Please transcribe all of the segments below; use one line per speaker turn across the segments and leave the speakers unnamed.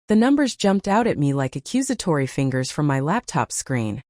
The numbers jumped out at me like accusatory fingers from my laptop screen.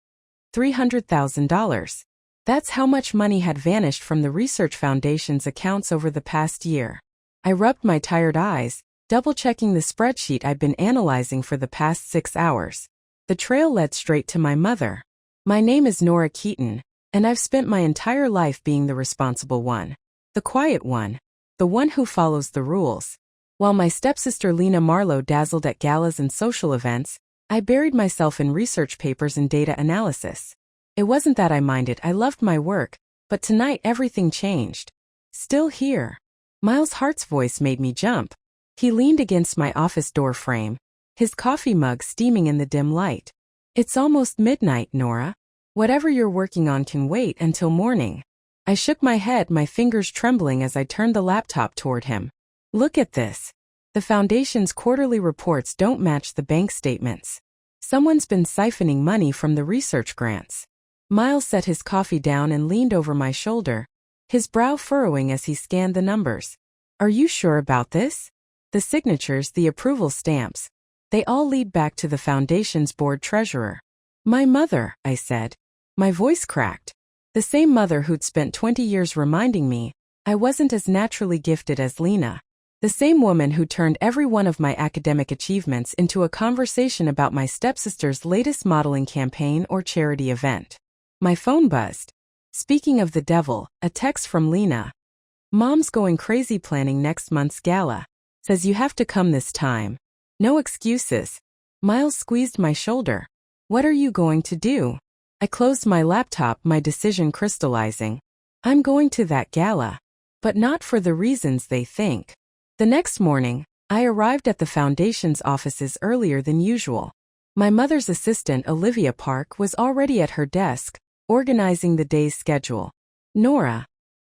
$300,000. That's how much money had vanished from the Research Foundation's accounts over the past year. I rubbed my tired eyes, double-checking the spreadsheet I'd been analyzing for the past 6 hours. The trail led straight to my mother. My name is Nora Keaton, and I've spent my entire life being the responsible one. The quiet one. The one who follows the rules. While my stepsister Lena Marlowe dazzled at galas and social events, I buried myself in research papers and data analysis. It wasn't that I minded, I loved my work, but tonight everything changed. Still here. Miles' Hart's voice made me jump. He leaned against my office door frame, his coffee mug steaming in the dim light. It's almost midnight, Nora. Whatever you're working on can wait until morning. I shook my head, my fingers trembling as I turned the laptop toward him. Look at this. The Foundation's quarterly reports don't match the bank statements. Someone's been siphoning money from the research grants. Miles set his coffee down and leaned over my shoulder, his brow furrowing as he scanned the numbers. Are you sure about this? The signatures, the approval stamps, they all lead back to the Foundation's board treasurer. My mother, I said. My voice cracked. The same mother who'd spent 20 years reminding me I wasn't as naturally gifted as Lena. The same woman who turned every one of my academic achievements into a conversation about my stepsister's latest modeling campaign or charity event. My phone buzzed. Speaking of the devil, a text from Lena. Mom's going crazy planning next month's gala. Says you have to come this time. No excuses. Miles squeezed my shoulder. What are you going to do? I closed my laptop, my decision crystallizing. I'm going to that gala. But not for the reasons they think. The next morning, I arrived at the Foundation's offices earlier than usual. My mother's assistant, Olivia Park, was already at her desk, organizing the day's schedule. Nora,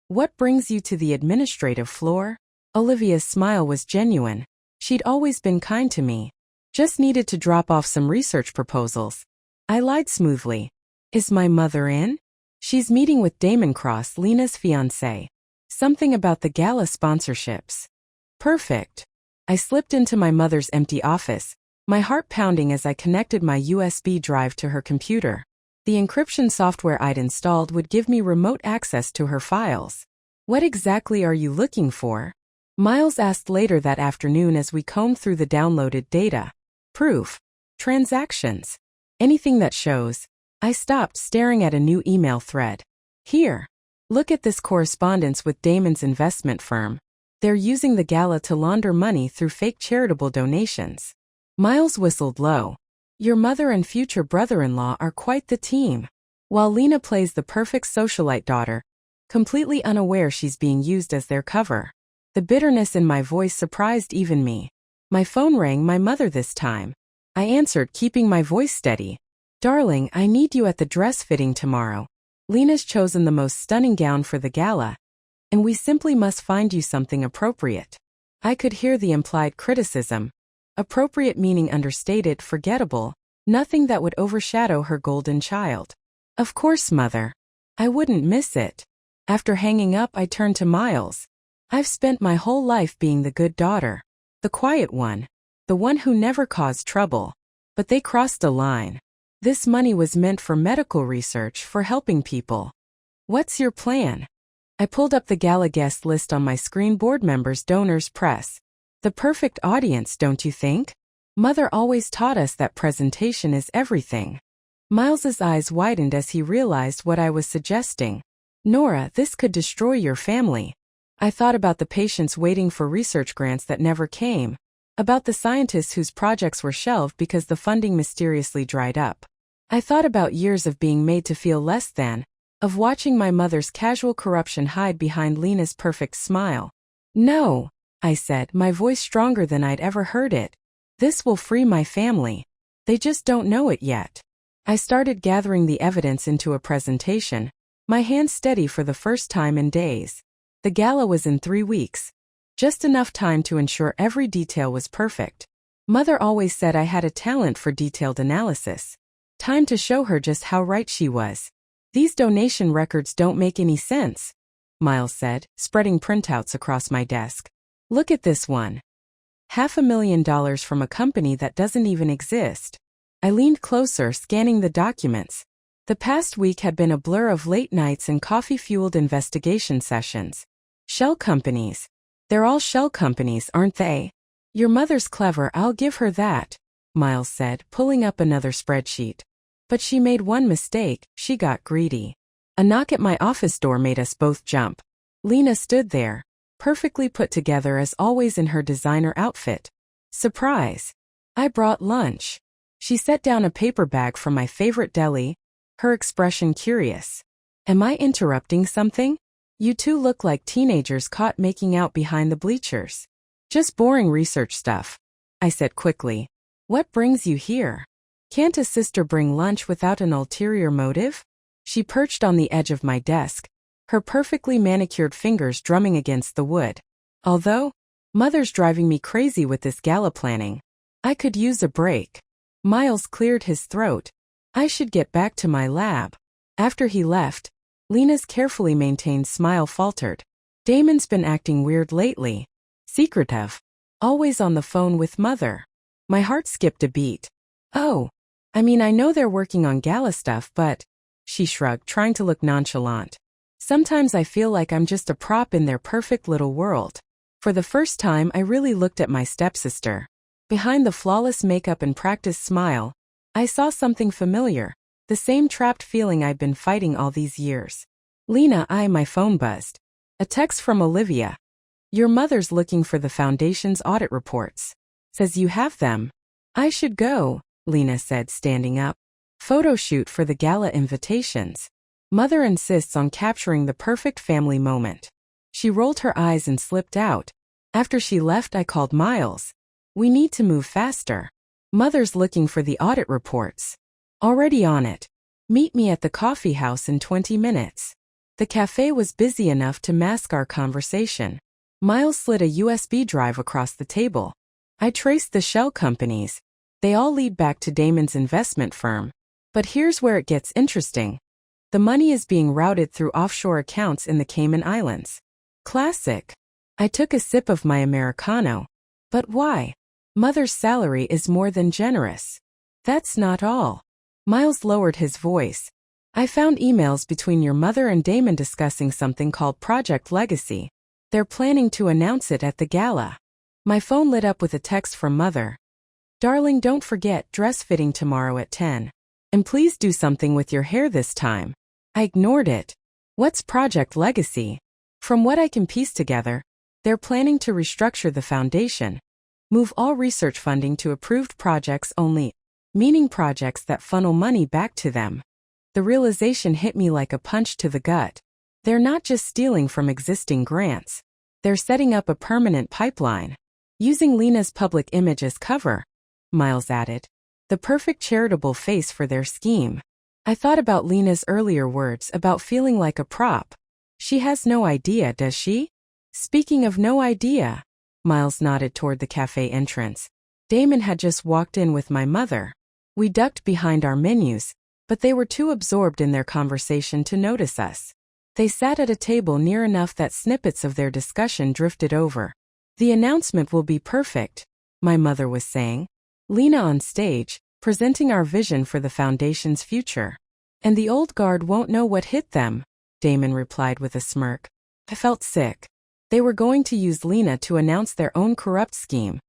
what brings you to the administrative floor? Olivia's smile was genuine. She'd always been kind to me. Just needed to drop off some research proposals. I lied smoothly. Is my mother in? She's meeting with Damon Cross, Lena's fiancé. Something about the gala sponsorships. Perfect. I slipped into my mother's empty office, my heart pounding as I connected my USB drive to her computer. The encryption software I'd installed would give me remote access to her files. What exactly are you looking for? Miles asked later that afternoon as we combed through the downloaded data. Proof. Transactions. Anything that shows. I stopped, staring at a new email thread. Here. Look at this correspondence with Damon's investment firm. They're using the gala to launder money through fake charitable donations. Miles whistled low. Your mother and future brother-in-law are quite the team. While Lena plays the perfect socialite daughter, completely unaware she's being used as their cover. The bitterness in my voice surprised even me. My phone rang, my mother this time. I answered, keeping my voice steady. Darling, I need you at the dress fitting tomorrow. Lena's chosen the most stunning gown for the gala, and we simply must find you something appropriate. I could hear the implied criticism. Appropriate meaning understated, forgettable, nothing that would overshadow her golden child. Of course, Mother. I wouldn't miss it. After hanging up, I turned to Miles. I've spent my whole life being the good daughter, the quiet one, the one who never caused trouble. But they crossed a line. This money was meant for medical research, for helping people. What's your plan? I pulled up the gala guest list on my screen. Board members, donors, press. The perfect audience, don't you think? Mother always taught us that presentation is everything. Miles's eyes widened as he realized what I was suggesting. Nora, this could destroy your family. I thought about the patients waiting for research grants that never came, about the scientists whose projects were shelved because the funding mysteriously dried up. I thought about years of being made to feel less than, of watching my mother's casual corruption hide behind Lena's perfect smile. No, I said, my voice stronger than I'd ever heard it. This will free my family. They just don't know it yet. I started gathering the evidence into a presentation, my hands steady for the first time in days. The gala was in 3 weeks. Just enough time to ensure every detail was perfect. Mother always said I had a talent for detailed analysis. Time to show her just how right she was. These donation records don't make any sense, Miles said, spreading printouts across my desk. Look at this one. $500,000 from a company that doesn't even exist. I leaned closer, scanning the documents. The past week had been a blur of late nights and coffee-fueled investigation sessions. Shell companies. They're all shell companies, aren't they? Your mother's clever, I'll give her that, Miles said, pulling up another spreadsheet. But she made one mistake, she got greedy. A knock at my office door made us both jump. Lena stood there, perfectly put together as always in her designer outfit. Surprise! I brought lunch. She set down a paper bag from my favorite deli, her expression curious. Am I interrupting something? You two look like teenagers caught making out behind the bleachers. Just boring research stuff, I said quickly. What brings you here? Can't a sister bring lunch without an ulterior motive? She perched on the edge of my desk, her perfectly manicured fingers drumming against the wood. Although, Mother's driving me crazy with this gala planning. I could use a break. Miles cleared his throat. I should get back to my lab. After he left, Lena's carefully maintained smile faltered. Damon's been acting weird lately. Secretive. Always on the phone with Mother. My heart skipped a beat. Oh, I mean, I know they're working on gala stuff, but... She shrugged, trying to look nonchalant. Sometimes I feel like I'm just a prop in their perfect little world. For the first time, I really looked at my stepsister. Behind the flawless makeup and practiced smile, I saw something familiar, the same trapped feeling I'd been fighting all these years. Lena, my phone buzzed. A text from Olivia. Your mother's looking for the foundation's audit reports. Says you have them. I should go, Lena said, standing up. Photo shoot for the gala invitations. Mother insists on capturing the perfect family moment. She rolled her eyes and slipped out. After she left, I called Miles. We need to move faster. Mother's looking for the audit reports. Already on it. Meet me at the coffee house in 20 minutes. The cafe was busy enough to mask our conversation. Miles slid a USB drive across the table. I traced the shell companies. They all lead back to Damon's investment firm. But here's where it gets interesting. The money is being routed through offshore accounts in the Cayman Islands. Classic. I took a sip of my Americano. But why? Mother's salary is more than generous. That's not all. Miles lowered his voice. I found emails between your mother and Damon discussing something called Project Legacy. They're planning to announce it at the gala. My phone lit up with a text from Mother. Darling, don't forget dress fitting tomorrow at 10. And please do something with your hair this time. I ignored it. What's Project Legacy? From what I can piece together, they're planning to restructure the foundation. Move all research funding to approved projects only, meaning projects that funnel money back to them. The realization hit me like a punch to the gut. They're not just stealing from existing grants. They're setting up a permanent pipeline. Using Lena's public image as cover, Miles added. The perfect charitable face for their scheme. I thought about Lena's earlier words about feeling like a prop. She has no idea, does she? Speaking of no idea, Miles nodded toward the cafe entrance. Damon had just walked in with my mother. We ducked behind our menus, but they were too absorbed in their conversation to notice us. They sat at a table near enough that snippets of their discussion drifted over. The announcement will be perfect, my mother was saying. Lena on stage, presenting our vision for the foundation's future. And the old guard won't know what hit them, Damon replied with a smirk. I felt sick. They were going to use Lena to announce their own corrupt scheme,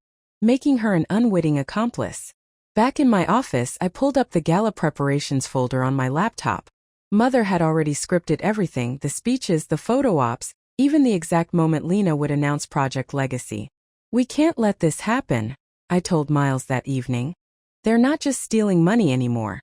making her an unwitting accomplice. Back in my office, I pulled up the gala preparations folder on my laptop. Mother had already scripted everything, the speeches, the photo ops, even the exact moment Lena would announce Project Legacy. We can't let this happen, I told Miles that evening. They're not just stealing money anymore.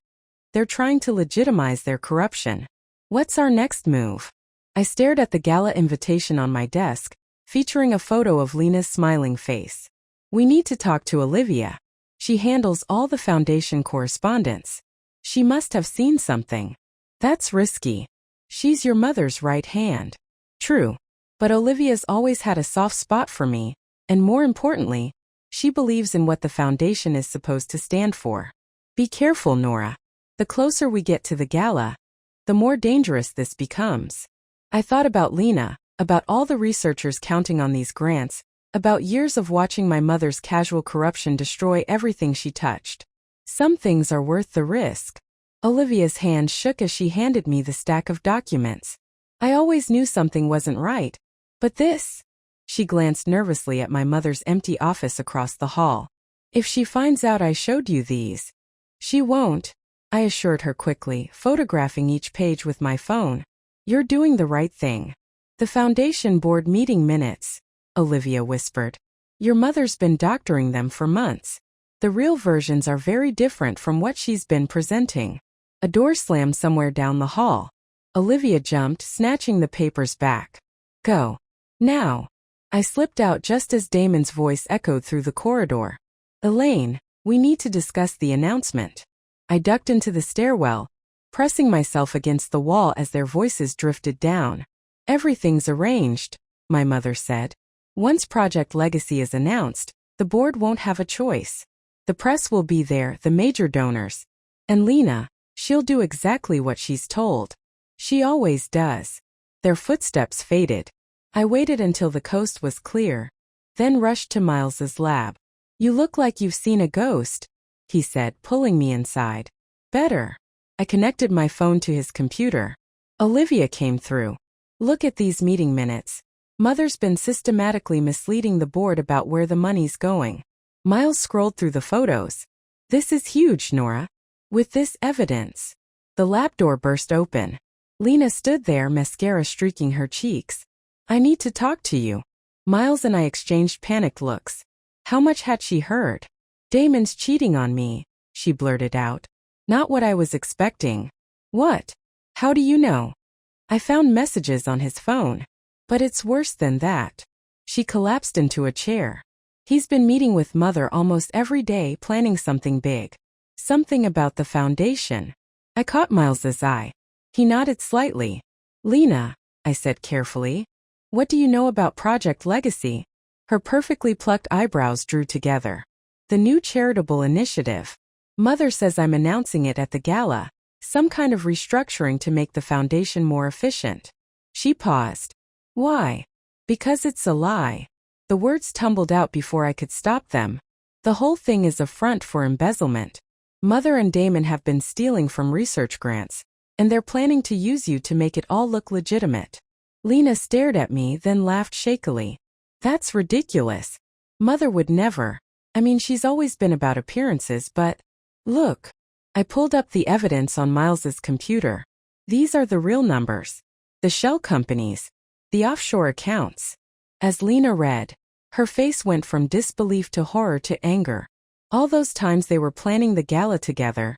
They're trying to legitimize their corruption. What's our next move? I stared at the gala invitation on my desk, featuring a photo of Lena's smiling face. We need to talk to Olivia. She handles all the foundation correspondence. She must have seen something. That's risky. She's your mother's right hand. True. But Olivia's always had a soft spot for me, and more importantly, she believes in what the foundation is supposed to stand for. Be careful, Nora. The closer we get to the gala, the more dangerous this becomes. I thought about Lena, about all the researchers counting on these grants, About years of watching my mother's casual corruption destroy everything she touched. Some things are worth the risk. Olivia's hand shook as she handed me the stack of documents. I always knew something wasn't right. But this? She glanced nervously at my mother's empty office across the hall. If she finds out I showed you these. She won't, I assured her quickly, photographing each page with my phone. You're doing the right thing. The foundation board meeting minutes, Olivia whispered. Your mother's been doctoring them for months. The real versions are very different from what she's been presenting. A door slammed somewhere down the hall. Olivia jumped, snatching the papers back. Go. Now. I slipped out just as Damon's voice echoed through the corridor. Elaine, we need to discuss the announcement. I ducked into the stairwell, pressing myself against the wall as their voices drifted down. Everything's arranged, my mother said. Once Project Legacy is announced, the board won't have a choice. The press will be there, the major donors. And Lena, she'll do exactly what she's told. She always does. Their footsteps faded. I waited until the coast was clear, then rushed to Miles's lab. You look like you've seen a ghost, he said, pulling me inside. Better. I connected my phone to his computer. Olivia came through. Look at these meeting minutes. Mother's been systematically misleading the board about where the money's going. Miles scrolled through the photos. This is huge, Nora. With this evidence. The lab door burst open. Lena stood there, mascara streaking her cheeks. I need to talk to you. Miles and I exchanged panicked looks. How much had she heard? Damon's cheating on me, she blurted out. Not what I was expecting. What? How do you know? I found messages on his phone. But it's worse than that. She collapsed into a chair. He's been meeting with Mother almost every day, planning something big. Something about the foundation. I caught Miles's eye. He nodded slightly. Lena, I said carefully. What do you know about Project Legacy? Her perfectly plucked eyebrows drew together. The new charitable initiative. Mother says I'm announcing it at the gala. Some kind of restructuring to make the foundation more efficient. She paused. Why? Because it's a lie. The words tumbled out before I could stop them. The whole thing is a front for embezzlement. Mother and Damon have been stealing from research grants, and they're planning to use you to make it all look legitimate. Lena stared at me, then laughed shakily. That's ridiculous. Mother would never. I mean, she's always been about appearances, but... Look. I pulled up the evidence on Miles's computer. These are the real numbers. The shell companies. The offshore accounts. As Lena read, her face went from disbelief to horror to anger. All those times they were planning the gala together.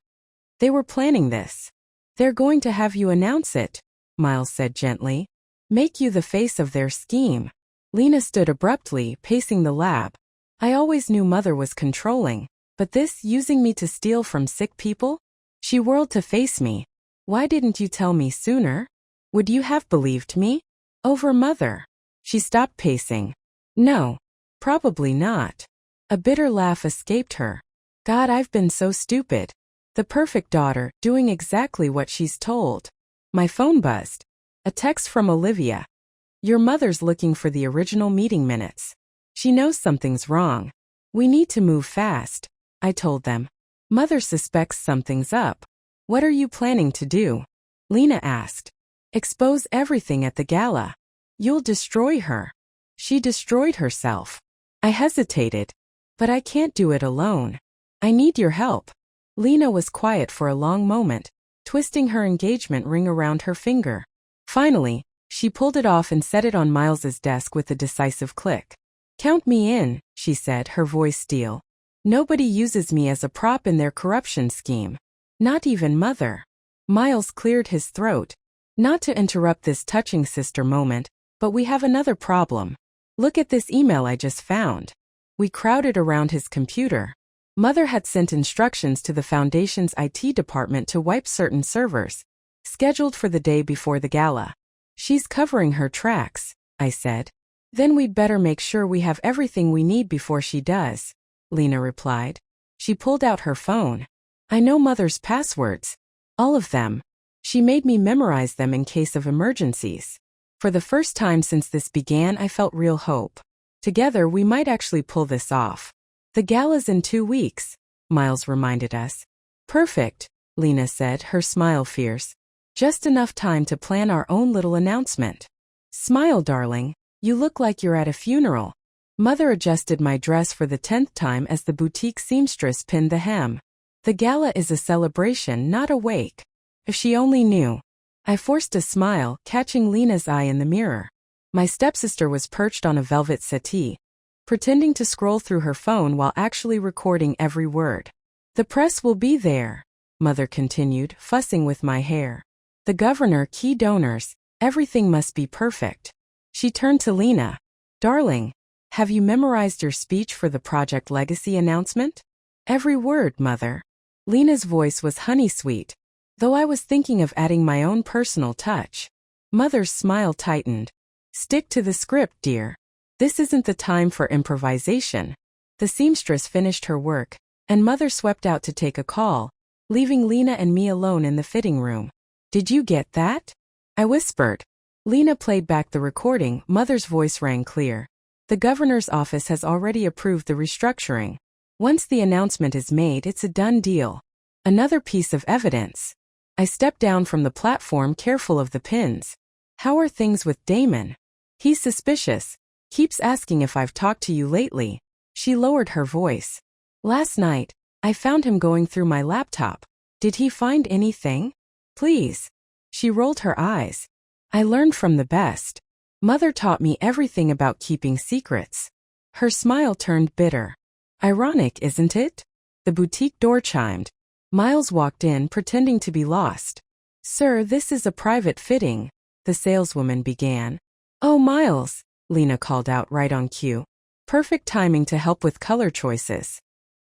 They were planning this. They're going to have you announce it, Miles said gently. Make you the face of their scheme. Lena stood abruptly, pacing the lab. I always knew Mother was controlling, but this using me to steal from sick people? She whirled to face me. Why didn't you tell me sooner? Would you have believed me? Over Mother. She stopped pacing. No. Probably not. A bitter laugh escaped her. God, I've been so stupid. The perfect daughter, doing exactly what she's told. My phone buzzed. A text from Olivia. Your mother's looking for the original meeting minutes. She knows something's wrong. We need to move fast, I told them. Mother suspects something's up. What are you planning to do? Lena asked. Expose everything at the gala. You'll destroy her. She destroyed herself. I hesitated. But I can't do it alone. I need your help. Lena was quiet for a long moment, twisting her engagement ring around her finger. Finally, she pulled it off and set it on Miles's desk with a decisive click. Count me in, she said, her voice steel. Nobody uses me as a prop in their corruption scheme. Not even Mother. Miles cleared his throat. Not to interrupt this touching sister moment, but we have another problem. Look at this email I just found. We crowded around his computer. Mother had sent instructions to the Foundation's IT department to wipe certain servers, scheduled for the day before the gala. She's covering her tracks, I said. Then we'd better make sure we have everything we need before she does, Lena replied. She pulled out her phone. I know Mother's passwords. All of them. She made me memorize them in case of emergencies. For the first time since this began, I felt real hope. Together we might actually pull this off. The gala's in 2 weeks, Miles reminded us. Perfect, Lena said, her smile fierce. Just enough time to plan our own little announcement. Smile, darling. You look like you're at a funeral. Mother adjusted my dress for the 10th time as the boutique seamstress pinned the hem. The gala is a celebration, not a wake. If she only knew. I forced a smile, catching Lena's eye in the mirror. My stepsister was perched on a velvet settee, pretending to scroll through her phone while actually recording every word. The press will be there, Mother continued, fussing with my hair. The governor, key donors, everything must be perfect. She turned to Lena. Darling, have you memorized your speech for the Project Legacy announcement? Every word, Mother. Lena's voice was honey-sweet, though I was thinking of adding my own personal touch. Mother's smile tightened. Stick to the script, dear. This isn't the time for improvisation. The seamstress finished her work, and Mother swept out to take a call, leaving Lena and me alone in the fitting room. Did you get that? I whispered. Lena played back the recording. Mother's voice rang clear. The governor's office has already approved the restructuring. Once the announcement is made, it's a done deal. Another piece of evidence. I stepped down from the platform, careful of the pins. How are things with Damon? He's suspicious. Keeps asking if I've talked to you lately. She lowered her voice. Last night, I found him going through my laptop. Did he find anything? Please. She rolled her eyes. I learned from the best. Mother taught me everything about keeping secrets. Her smile turned bitter. Ironic, isn't it? The boutique door chimed. Miles walked in, pretending to be lost. Sir, this is a private fitting, the saleswoman began. Oh, Miles, Lena called out right on cue. Perfect timing to help with color choices.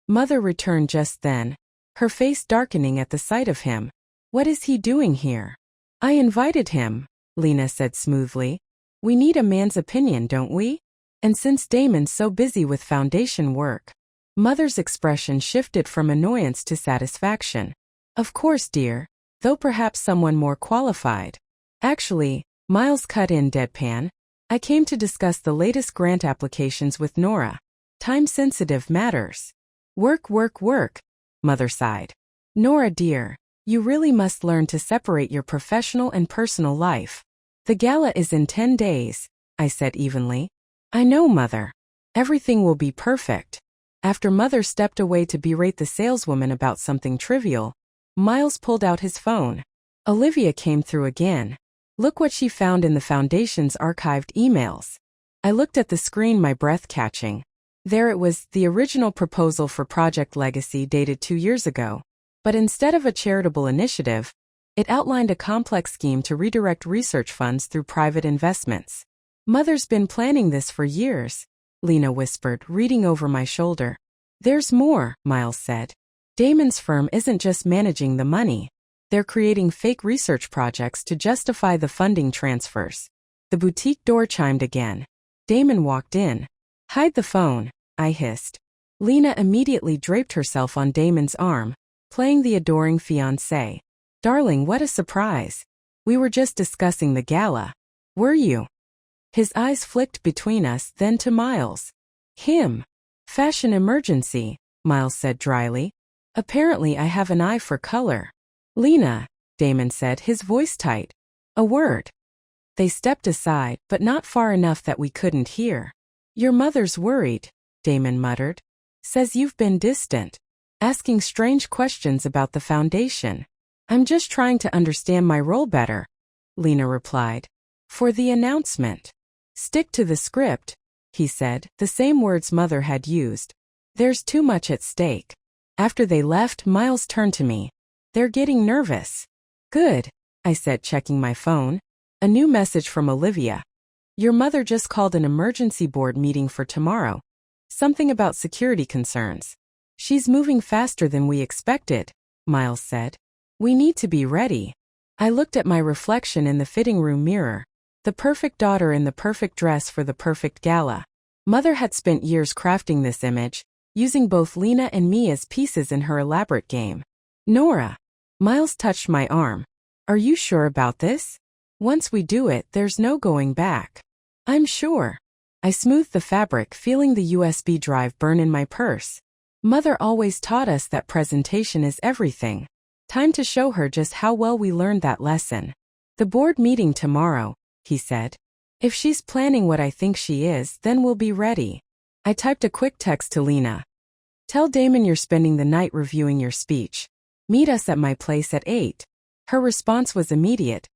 Mother returned just then, her face darkening at the sight of him. What is he doing here? I invited him, Lena said smoothly. We need a man's opinion, don't we? And since Damon's so busy with foundation work. Mother's expression shifted from annoyance to satisfaction. Of course, dear, though perhaps someone more qualified. Actually, Miles cut in deadpan. I came to discuss the latest grant applications with Nora. Time-sensitive matters. Work, work, work, Mother sighed. Nora dear, you really must learn to separate your professional and personal life. The gala is in 10 days, I said evenly. I know, Mother. Everything will be perfect. After Mother stepped away to berate the saleswoman about something trivial, Miles pulled out his phone. Olivia came through again. Look what she found in the Foundation's archived emails. I looked at the screen, my breath catching. There it was, the original proposal for Project Legacy dated 2 years ago. But instead of a charitable initiative, it outlined a complex scheme to redirect research funds through private investments. Mother's been planning this for years, Lena whispered, reading over my shoulder. There's more, Miles said. Damon's firm isn't just managing the money. They're creating fake research projects to justify the funding transfers. The boutique door chimed again. Damon walked in. Hide the phone, I hissed. Lena immediately draped herself on Damon's arm, playing the adoring fiancé. Darling, what a surprise. We were just discussing the gala. Were you? His eyes flicked between us, then to Miles. Him. Fashion emergency, Miles said dryly. Apparently I have an eye for color. Lena, Damon said, his voice tight. A word. They stepped aside, but not far enough that we couldn't hear. Your mother's worried, Damon muttered. Says you've been distant. Asking strange questions about the Foundation. I'm just trying to understand my role better, Lena replied. For the announcement. Stick to the script, he said, the same words Mother had used. There's too much at stake. After they left, Miles turned to me. They're getting nervous. Good, I said, checking my phone. A new message from Olivia. Your mother just called an emergency board meeting for tomorrow. Something about security concerns. She's moving faster than we expected, Miles said. We need to be ready. I looked at my reflection in the fitting room mirror. The perfect daughter in the perfect dress for the perfect gala. Mother had spent years crafting this image, using both Lena and me as pieces in her elaborate game. Nora. Miles touched my arm. Are you sure about this? Once we do it, there's no going back. I'm sure. I smoothed the fabric, feeling the USB drive burn in my purse. Mother always taught us that presentation is everything. Time to show her just how well we learned that lesson. The board meeting tomorrow, he said. If she's planning what I think she is, then we'll be ready. I typed a quick text to Lena. Tell Damon you're spending the night reviewing your speech. Meet us at my place at 8. Her response was immediate.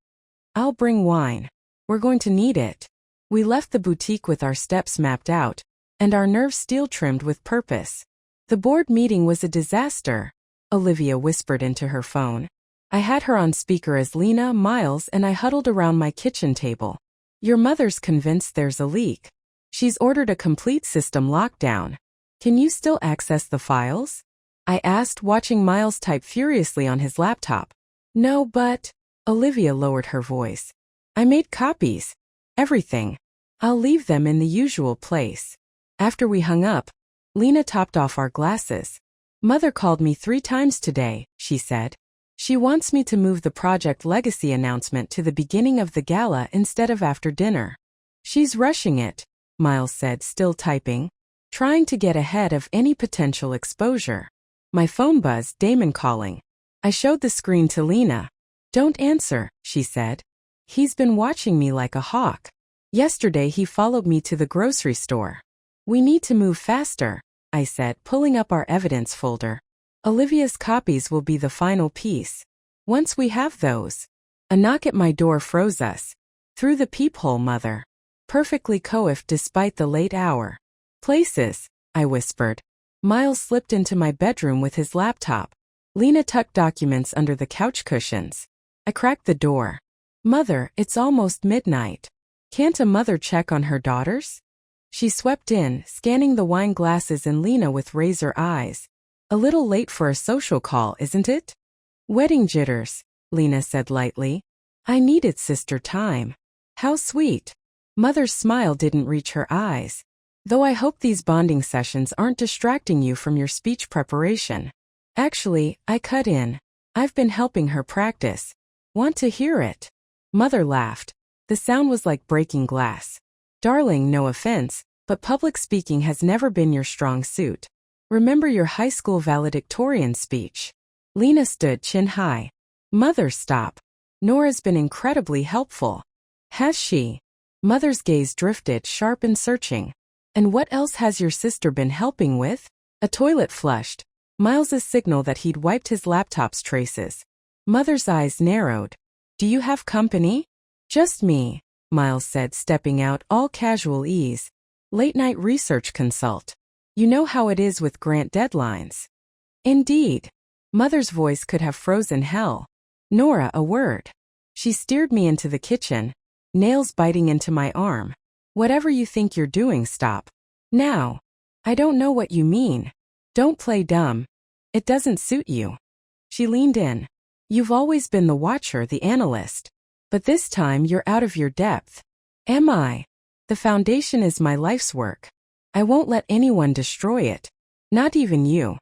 I'll bring wine. We're going to need it. We left the boutique with our steps mapped out, and our nerves steel-trimmed with purpose. The board meeting was a disaster, Olivia whispered into her phone. I had her on speaker as Lena, Miles, and I huddled around my kitchen table. Your mother's convinced there's a leak. She's ordered a complete system lockdown. Can you still access the files? I asked, watching Miles type furiously on his laptop. No, but... Olivia lowered her voice. I made copies. Everything. I'll leave them in the usual place. After we hung up, Lena topped off our glasses. Mother called me 3 times today, she said. She wants me to move the Project Legacy announcement to the beginning of the gala instead of after dinner. She's rushing it, Miles said, still typing, trying to get ahead of any potential exposure. My phone buzzed, Damon calling. I showed the screen to Lena. Don't answer, she said. He's been watching me like a hawk. Yesterday he followed me to the grocery store. We need to move faster, I said, pulling up our evidence folder. Olivia's copies will be the final piece. Once we have those. A knock at my door froze us. Through the peephole, Mother. Perfectly coiffed despite the late hour. Places, I whispered. Miles slipped into my bedroom with his laptop. Lena tucked documents under the couch cushions. I cracked the door. Mother, it's almost midnight. Can't a mother check on her daughters? She swept in, scanning the wine glasses and Lena with razor eyes. A little late for a social call, isn't it? Wedding jitters, Lena said lightly. I needed sister time. How sweet. Mother's smile didn't reach her eyes. Though I hope these bonding sessions aren't distracting you from your speech preparation. Actually, I cut in. I've been helping her practice. Want to hear it? Mother laughed. The sound was like breaking glass. Darling, no offense, but public speaking has never been your strong suit. Remember your high school valedictorian speech? Lena stood chin high. Mother, stop. Nora's been incredibly helpful. Has she? Mother's gaze drifted, sharp and searching. And what else has your sister been helping with? A toilet flushed. Miles's signal that he'd wiped his laptop's traces. Mother's eyes narrowed. Do you have company? Just me, Miles said, stepping out, all casual ease. Late-night research consult. You know how it is with grant deadlines. Indeed. Mother's voice could have frozen hell. Nora, a word. She steered me into the kitchen, nails biting into my arm. Whatever you think you're doing, stop. Now. I don't know what you mean. Don't play dumb. It doesn't suit you. She leaned in. You've always been the watcher, the analyst. But this time you're out of your depth. Am I? The foundation is my life's work. I won't let anyone destroy it. Not even you.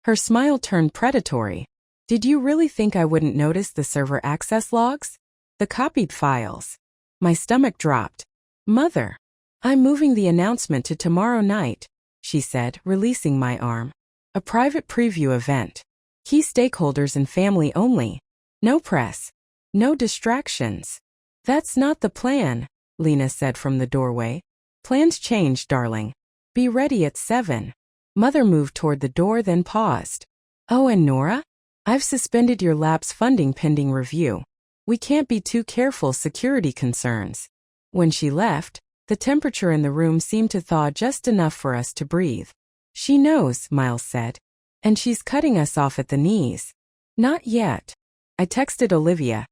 Her smile turned predatory. Did you really think I wouldn't notice the server access logs? The copied files. My stomach dropped. Mother. I'm moving the announcement to tomorrow night, she said, releasing my arm. A private preview event. Key stakeholders and family only. No press. No distractions. That's not the plan, Lena said from the doorway. Plans change, darling. Be ready at 7. Mother moved toward the door, then paused. Oh, and Nora? I've suspended your lab's funding pending review. We can't be too careful, security concerns. When she left, the temperature in the room seemed to thaw just enough for us to breathe. She knows, Miles said. And she's cutting us off at the knees. Not yet. I texted Olivia.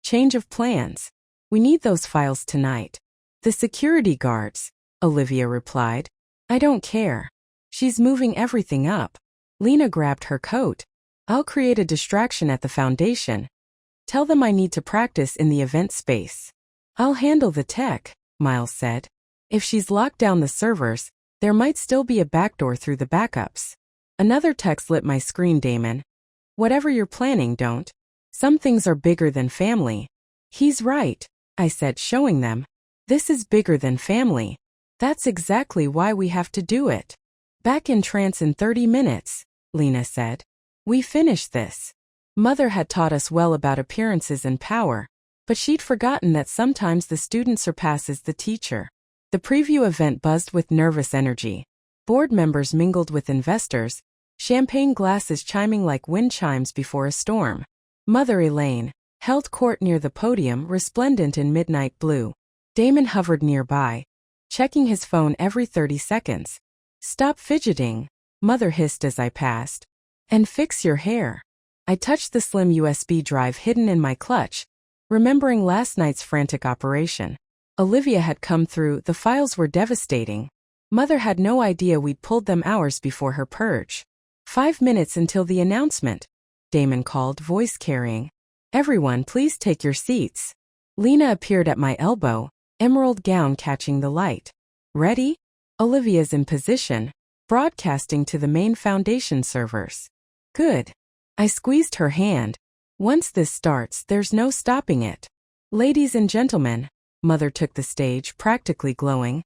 Change of plans. We need those files tonight. The security guards, Olivia replied. I don't care. She's moving everything up. Lena grabbed her coat. I'll create a distraction at the foundation. Tell them I need to practice in the event space. I'll handle the tech, Miles said. If she's locked down the servers, there might still be a backdoor through the backups. Another text lit my screen, Damon. Whatever you're planning, don't. Some things are bigger than family. He's right, I said, showing them. This is bigger than family. That's exactly why we have to do it. Back in trance in 30 minutes, Lena said. We finished this. Mother had taught us well about appearances and power, but she'd forgotten that sometimes the student surpasses the teacher. The preview event buzzed with nervous energy. Board members mingled with investors, champagne glasses chiming like wind chimes before a storm. Mother Elaine held court near the podium, resplendent in midnight blue. Damon hovered nearby, checking his phone every 30 seconds. Stop fidgeting, Mother hissed as I passed. And fix your hair. I touched the slim USB drive hidden in my clutch, remembering last night's frantic operation. Olivia had come through. The files were devastating. Mother had no idea we'd pulled them hours before her purge. 5 minutes until the announcement, Damon called, voice carrying. Everyone, please take your seats. Lena appeared at my elbow, emerald gown catching the light. Ready? Olivia's in position, broadcasting to the main foundation servers. Good. I squeezed her hand. Once this starts, there's no stopping it. Ladies and gentlemen, Mother took the stage, practically glowing.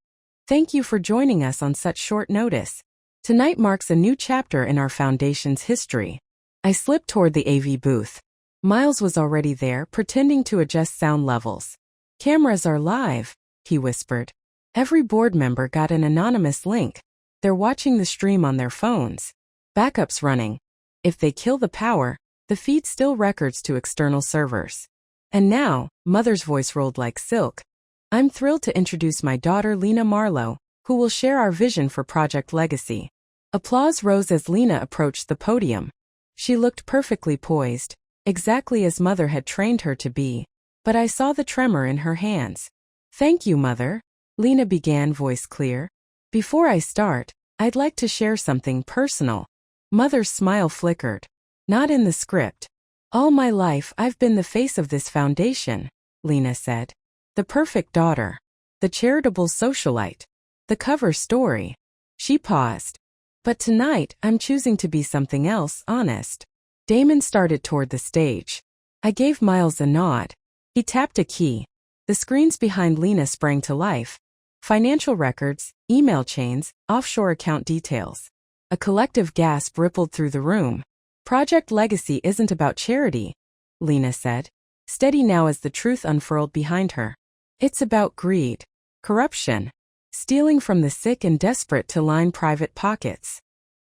Thank you for joining us on such short notice. Tonight marks a new chapter in our foundation's history. I slipped toward the AV booth. Miles was already there, pretending to adjust sound levels. Cameras are live, he whispered. Every board member got an anonymous link. They're watching the stream on their phones. Backup's running. If they kill the power, the feed still records to external servers. And now, Mother's voice rolled like silk. I'm thrilled to introduce my daughter Lena Marlowe, who will share our vision for Project Legacy. Applause rose as Lena approached the podium. She looked perfectly poised, exactly as Mother had trained her to be, but I saw the tremor in her hands. Thank you, Mother, Lena began, voice clear. Before I start, I'd like to share something personal. Mother's smile flickered. Not in the script. All my life I've been the face of this foundation, Lena said. The perfect daughter. The charitable socialite. The cover story. She paused. But tonight I'm choosing to be something else, honest. Damon started toward the stage. I gave Miles a nod. He tapped a key. The screens behind Lena sprang to life. Financial records, email chains, offshore account details. A collective gasp rippled through the room. Project Legacy isn't about charity, Lena said, steady now as the truth unfurled behind her. It's about greed, corruption, stealing from the sick and desperate to line private pockets.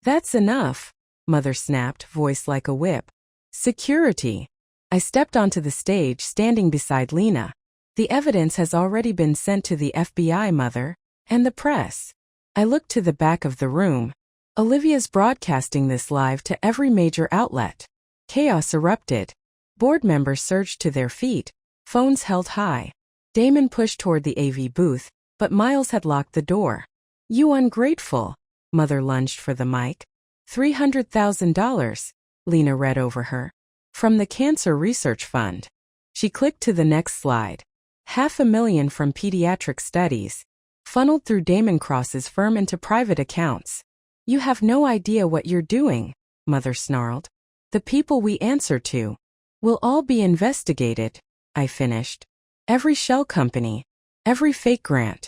That's enough, Mother snapped, voice like a whip. Security. I stepped onto the stage, standing beside Lena. The evidence has already been sent to the FBI, Mother, and the press. I looked to the back of the room. Olivia's broadcasting this live to every major outlet. Chaos erupted. Board members surged to their feet, phones held high. Damon pushed toward the AV booth, but Miles had locked the door. You ungrateful, Mother lunged for the mic. $300,000, Lena read over her. From the Cancer Research Fund. She clicked to the next slide. $500,000 from pediatric studies, funneled through Damon Cross's firm into private accounts. You have no idea what you're doing, Mother snarled. The people we answer to will all be investigated, I finished. Every shell company, every fake grant,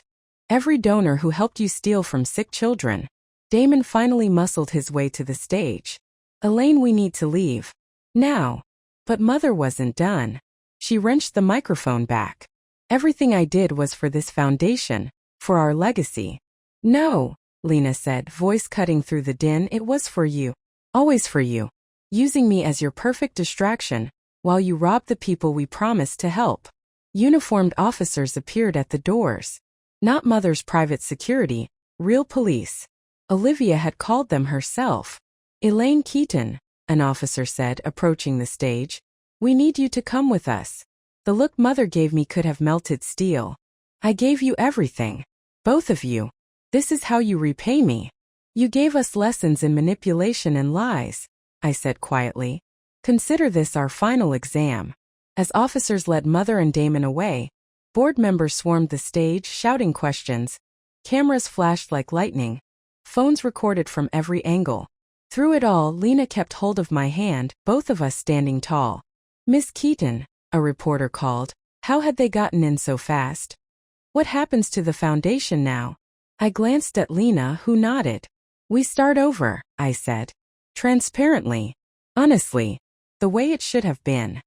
every donor who helped you steal from sick children. Damon finally muscled his way to the stage. Elaine, we need to leave. Now. But Mother wasn't done. She wrenched the microphone back. Everything I did was for this foundation, for our legacy. No, Lena said, voice cutting through the din, it was for you. Always for you. Using me as your perfect distraction, while you robbed the people we promised to help. Uniformed officers appeared at the doors. Not Mother's private security, real police. Olivia had called them herself. Elaine Keaton, an officer said, approaching the stage. We need you to come with us. The look Mother gave me could have melted steel. I gave you everything. Both of you. This is how you repay me. You gave us lessons in manipulation and lies, I said quietly. Consider this our final exam. As officers led Mother and Damon away, board members swarmed the stage, shouting questions. Cameras flashed like lightning. Phones recorded from every angle. Through it all, Lena kept hold of my hand, both of us standing tall. Miss Keaton, a reporter called. How had they gotten in so fast? What happens to the foundation now? I glanced at Lena, who nodded. We start over, I said. Transparently. Honestly. The way it should have been.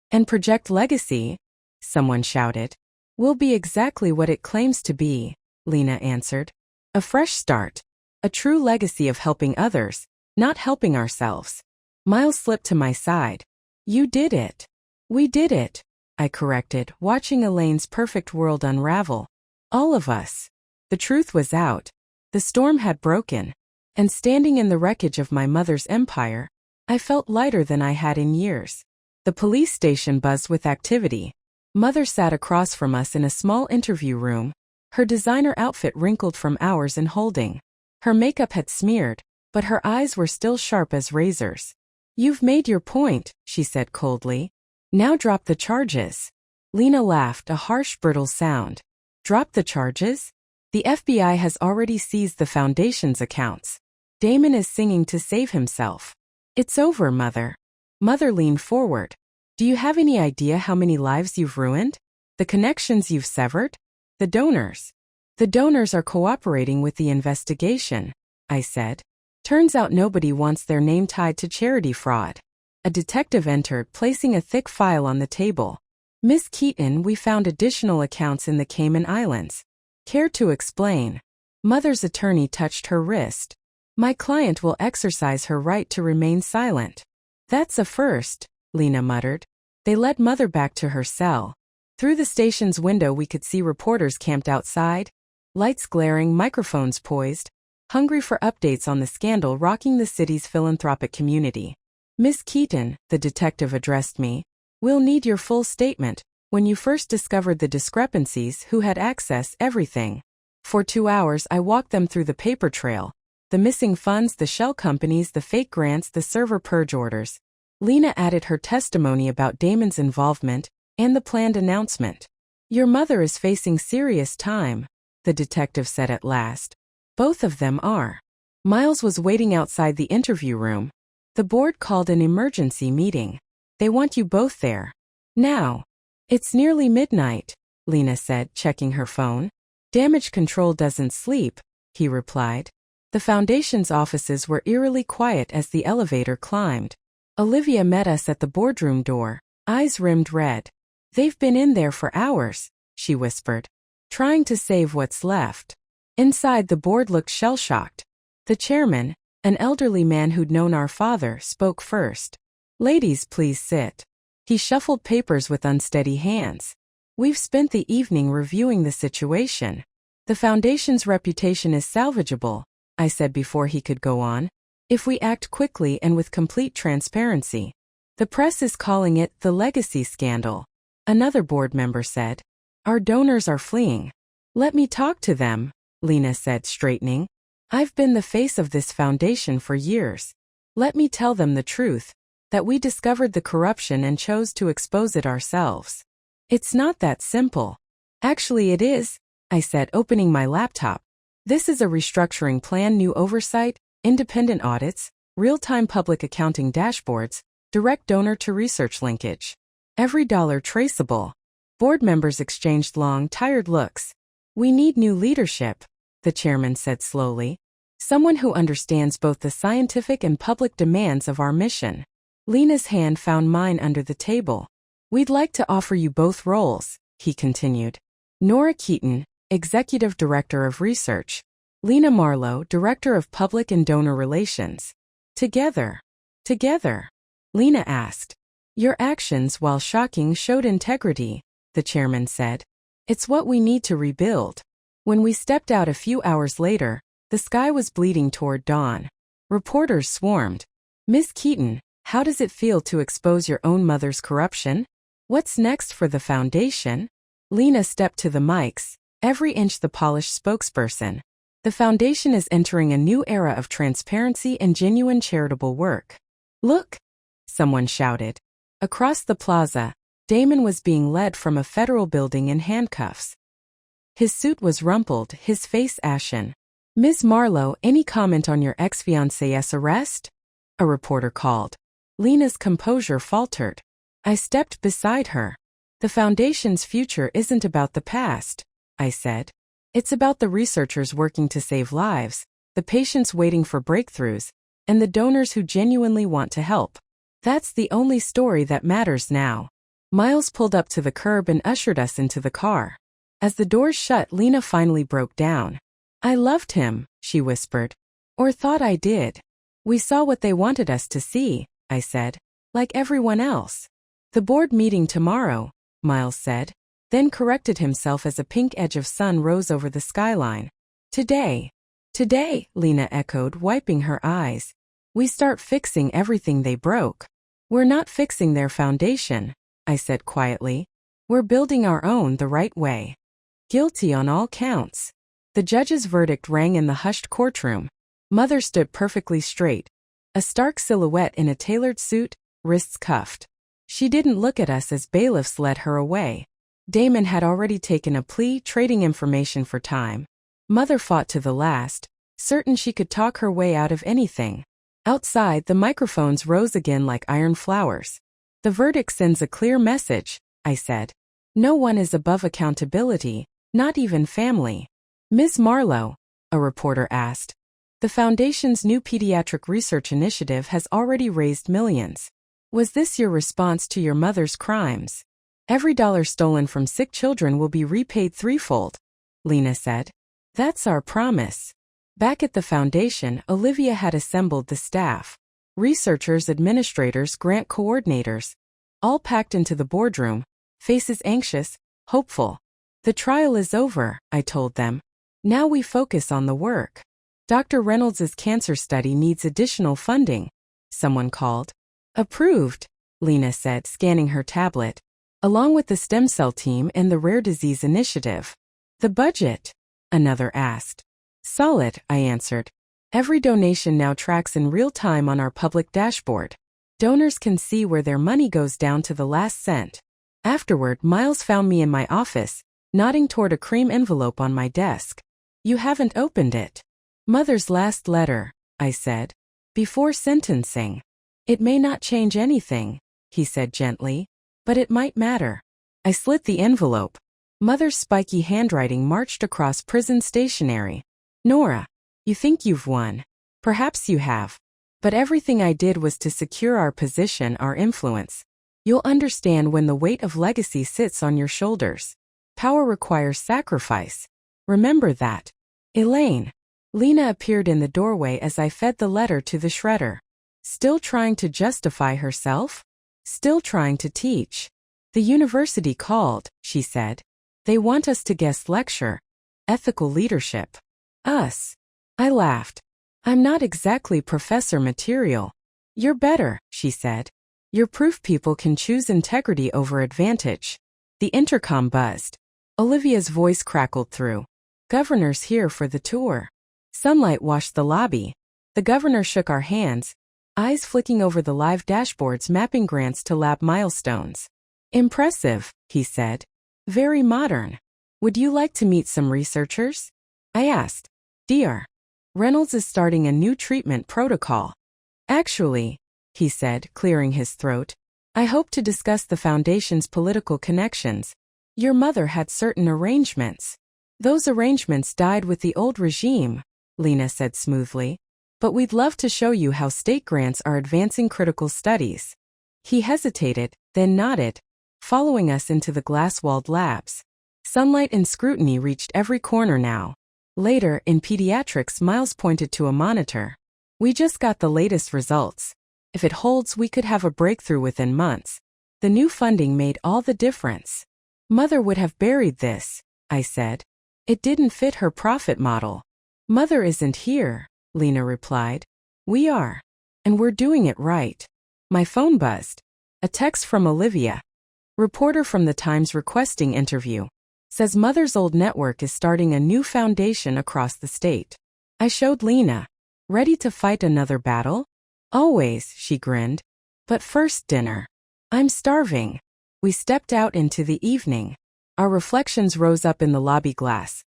And Project Legacy, someone shouted. Will be exactly what it claims to be, Lena answered. A fresh start. A true legacy of helping others, not helping ourselves. Miles slipped to my side. You did it. We did it, I corrected, watching Elaine's perfect world unravel. All of us. The truth was out. The storm had broken. And standing in the wreckage of my mother's empire, I felt lighter than I had in years. The police station buzzed with activity. Mother sat across from us in a small interview room, her designer outfit wrinkled from hours in holding. Her makeup had smeared, but her eyes were still sharp as razors. You've made your point, she said coldly. Now drop the charges. Lena laughed, a harsh, brittle sound. Drop the charges? The FBI has already seized the Foundation's accounts. Damon is singing to save himself. It's over, Mother. Mother leaned forward. Do you have any idea how many lives you've ruined? The connections you've severed? The donors. The donors are cooperating with the investigation, I said. Turns out nobody wants their name tied to charity fraud. A detective entered, placing a thick file on the table. Miss Keaton, we found additional accounts in the Cayman Islands. Care to explain? Mother's attorney touched her wrist. My client will exercise her right to remain silent. That's a first, Lena muttered. They led Mother back to her cell. Through the station's window we could see reporters camped outside, lights glaring, microphones poised, hungry for updates on the scandal rocking the city's philanthropic community. Miss Keaton, the detective addressed me, we'll need your full statement. When you first discovered the discrepancies, who had access, everything. For 2 hours I walked them through the paper trail. The missing funds, the shell companies, the fake grants, the server purge orders. Lena added her testimony about Damon's involvement and the planned announcement. Your mother is facing serious time, the detective said at last. Both of them are. Miles was waiting outside the interview room. The board called an emergency meeting. They want you both there. Now. It's nearly midnight, Lena said, checking her phone. Damage control doesn't sleep, he replied. The Foundation's offices were eerily quiet as the elevator climbed. Olivia met us at the boardroom door, eyes rimmed red. They've been in there for hours, she whispered. Trying to save what's left. Inside, the board looked shell-shocked. The chairman, an elderly man who'd known our father, spoke first. Ladies, please sit. He shuffled papers with unsteady hands. We've spent the evening reviewing the situation. The Foundation's reputation is salvageable, I said before he could go on. If we act quickly and with complete transparency. The press is calling it the legacy scandal. Another board member said. Our donors are fleeing. Let me talk to them, Lena said, straightening. I've been the face of this foundation for years. Let me tell them the truth, that we discovered the corruption and chose to expose it ourselves. It's not that simple. Actually it is, I said, opening my laptop. This is a restructuring plan, new oversight, independent audits, real-time public accounting dashboards, direct donor to research linkage. Every dollar traceable. Board members exchanged long, tired looks. We need new leadership, the chairman said slowly. Someone who understands both the scientific and public demands of our mission. Lena's hand found mine under the table. We'd like to offer you both roles, he continued. Nora Keaton, Executive Director of Research. Lena Marlowe, Director of Public and Donor Relations. Together. Together. Lena asked. Your actions, while shocking, showed integrity, the chairman said. It's what we need to rebuild. When we stepped out a few hours later, the sky was bleeding toward dawn. Reporters swarmed. Miss Keaton, how does it feel to expose your own mother's corruption? What's next for the foundation? Lena stepped to the mics, every inch the polished spokesperson. The foundation is entering a new era of transparency and genuine charitable work. Look! Someone shouted. Across the plaza, Damon was being led from a federal building in handcuffs. His suit was rumpled, his face ashen. Ms. Marlowe, any comment on your ex-fiancé's arrest? A reporter called. Lena's composure faltered. I stepped beside her. The foundation's future isn't about the past, I said. It's about the researchers working to save lives, the patients waiting for breakthroughs, and the donors who genuinely want to help. That's the only story that matters now. Miles pulled up to the curb and ushered us into the car. As the doors shut, Lena finally broke down. I loved him, she whispered. Or thought I did. We saw what they wanted us to see, I said. Like everyone else. The board meeting tomorrow, Miles said, then corrected himself as a pink edge of sun rose over the skyline. Today. Today, Lena echoed, wiping her eyes. We start fixing everything they broke. We're not fixing their foundation, I said quietly. We're building our own the right way. Guilty on all counts. The judge's verdict rang in the hushed courtroom. Mother stood perfectly straight, a stark silhouette in a tailored suit, wrists cuffed. She didn't look at us as bailiffs led her away. Damon had already taken a plea, trading information for time. Mother fought to the last, certain she could talk her way out of anything. Outside, the microphones rose again like iron flowers. The verdict sends a clear message, I said. No one is above accountability, not even family. Ms. Marlowe, a reporter asked. The Foundation's new pediatric research initiative has already raised millions. Was this your response to your mother's crimes? Every dollar stolen from sick children will be repaid threefold, Lena said. That's our promise. Back at the Foundation, Olivia had assembled the staff. Researchers, administrators, grant coordinators. All packed into the boardroom, faces anxious, hopeful. The trial is over, I told them. Now we focus on the work. Dr. Reynolds's cancer study needs additional funding, someone called. Approved, Lena said, scanning her tablet. Along with the stem cell team and the rare disease initiative. The budget? Another asked. Solid, I answered. Every donation now tracks in real time on our public dashboard. Donors can see where their money goes down to the last cent. Afterward, Miles found me in my office, nodding toward a cream envelope on my desk. You haven't opened it. Mother's last letter, I said. Before sentencing. It may not change anything, he said gently, but it might matter. I slit the envelope. Mother's spiky handwriting marched across prison stationery. Nora, you think you've won. Perhaps you have. But everything I did was to secure our position, our influence. You'll understand when the weight of legacy sits on your shoulders. Power requires sacrifice. Remember that. Elaine. Lena appeared in the doorway as I fed the letter to the shredder. Still trying to justify herself? Still trying to teach. The university called, she said. They want us to guest lecture. Ethical leadership. Us. I laughed. I'm not exactly professor material. You're better, she said. You're proof people can choose integrity over advantage. The intercom buzzed. Olivia's voice crackled through. Governor's here for the tour. Sunlight washed the lobby. The governor shook our hands, eyes flicking over the live dashboards mapping grants to lab milestones. Impressive, he said. Very modern. Would you like to meet some researchers? I asked. Dr. Reynolds is starting a new treatment protocol. Actually, he said, clearing his throat, I hope to discuss the Foundation's political connections. Your mother had certain arrangements. Those arrangements died with the old regime, Lena said smoothly. But we'd love to show you how state grants are advancing critical studies. He hesitated, then nodded, following us into the glass-walled labs. Sunlight and scrutiny reached every corner now. Later, in pediatrics, Miles pointed to a monitor. We just got the latest results. If it holds, we could have a breakthrough within months. The new funding made all the difference. Mother would have buried this, I said. It didn't fit her profit model. Mother isn't here, Lena replied. We are. And we're doing it right. My phone buzzed. A text from Olivia. Reporter from the Times requesting interview. Says Mother's old network is starting a new foundation across the state. I showed Lena. Ready to fight another battle? Always, she grinned. But first dinner. I'm starving. We stepped out into the evening. Our reflections rose up in the lobby glass.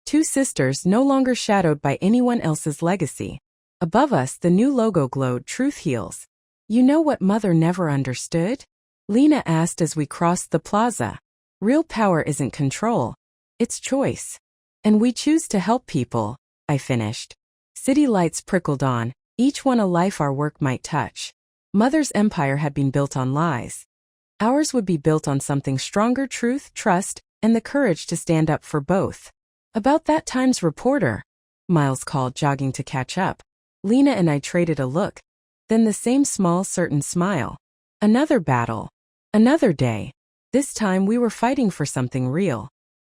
Two sisters no longer shadowed by anyone else's legacy. Above us, the new logo glowed, Truth Heals. You know what Mother never understood? Lena asked as we crossed the plaza. Real power isn't control. It's choice. And we choose to help people, I finished. City lights prickled on, each one a life our work might touch. Mother's empire had been built on lies. Ours would be built on something stronger: truth, trust, and the courage to stand up for both. About that time's reporter, Miles called, jogging to catch up. Lena and I traded a look. Then the same small, certain smile. Another battle. Another day. This time we were fighting for something real.